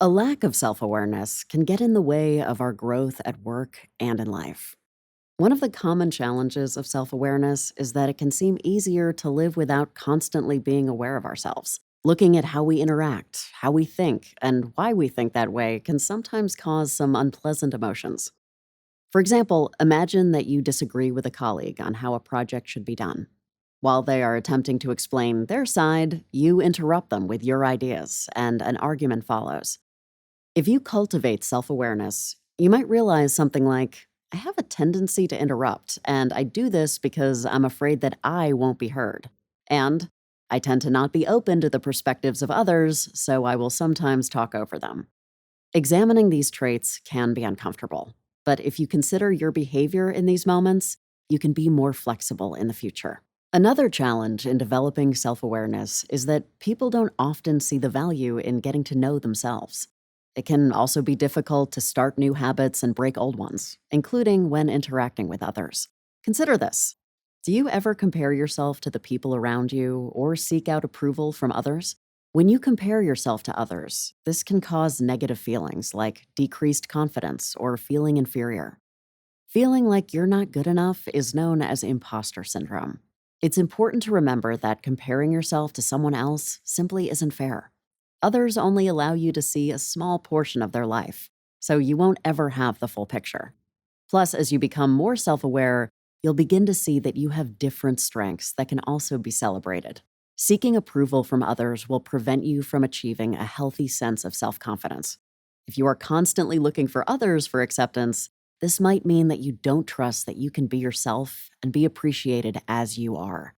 A lack of self awareness can get in the way of our growth at work and in life. One of the common challenges of self awareness is that it can seem easier to live without constantly being aware of ourselves. Looking at how we interact, how we think, and why we think that way can sometimes cause some unpleasant emotions. For example, imagine that you disagree with a colleague on how a project should be done. While they are attempting to explain their side, you interrupt them with your ideas, and an argument follows. If you cultivate self awareness, you might realize something like, I have a tendency to interrupt, and I do this because I'm afraid that I won't be heard. And I tend to not be open to the perspectives of others, so I will sometimes talk over them. Examining these traits can be uncomfortable, but if you consider your behavior in these moments, you can be more flexible in the future. Another challenge in developing self awareness is that people don't often see the value in getting to know themselves. It can also be difficult to start new habits and break old ones, including when interacting with others. Consider this. Do you ever compare yourself to the people around you or seek out approval from others? When you compare yourself to others, this can cause negative feelings like decreased confidence or feeling inferior. Feeling like you're not good enough is known as imposter syndrome. It's important to remember that comparing yourself to someone else simply isn't fair. Others only allow you to see a small portion of their life, so you won't ever have the full picture. Plus, as you become more self aware, you'll begin to see that you have different strengths that can also be celebrated. Seeking approval from others will prevent you from achieving a healthy sense of self confidence. If you are constantly looking for others for acceptance, this might mean that you don't trust that you can be yourself and be appreciated as you are.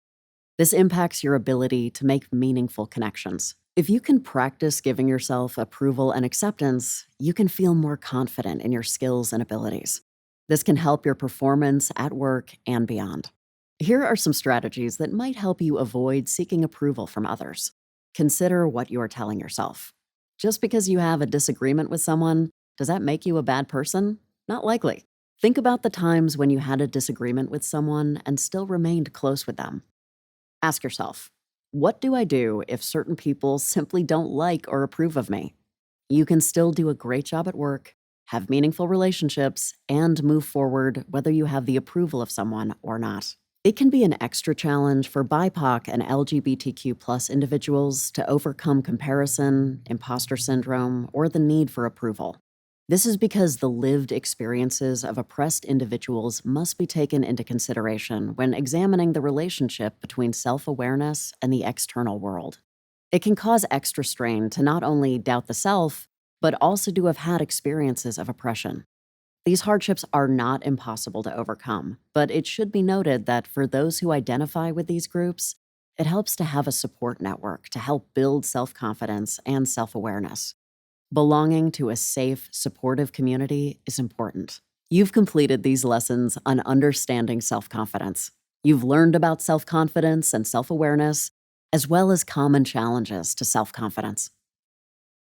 This impacts your ability to make meaningful connections. If you can practice giving yourself approval and acceptance, you can feel more confident in your skills and abilities. This can help your performance at work and beyond. Here are some strategies that might help you avoid seeking approval from others. Consider what you are telling yourself. Just because you have a disagreement with someone, does that make you a bad person? Not likely. Think about the times when you had a disagreement with someone and still remained close with them. Ask yourself, what do I do if certain people simply don't like or approve of me? You can still do a great job at work, have meaningful relationships, and move forward whether you have the approval of someone or not. It can be an extra challenge for BIPOC and LGBTQ+ individuals to overcome comparison, imposter syndrome, or the need for approval. This is because the lived experiences of oppressed individuals must be taken into consideration when examining the relationship between self-awareness and the external world. It can cause extra strain to not only doubt the self, but also to have had experiences of oppression. These hardships are not impossible to overcome, but it should be noted that for those who identify with these groups, it helps to have a support network to help build self-confidence and self-awareness. Belonging to a safe, supportive community is important. You've completed these lessons on understanding self-confidence. You've learned about self-confidence and self-awareness, as well as common challenges to self-confidence.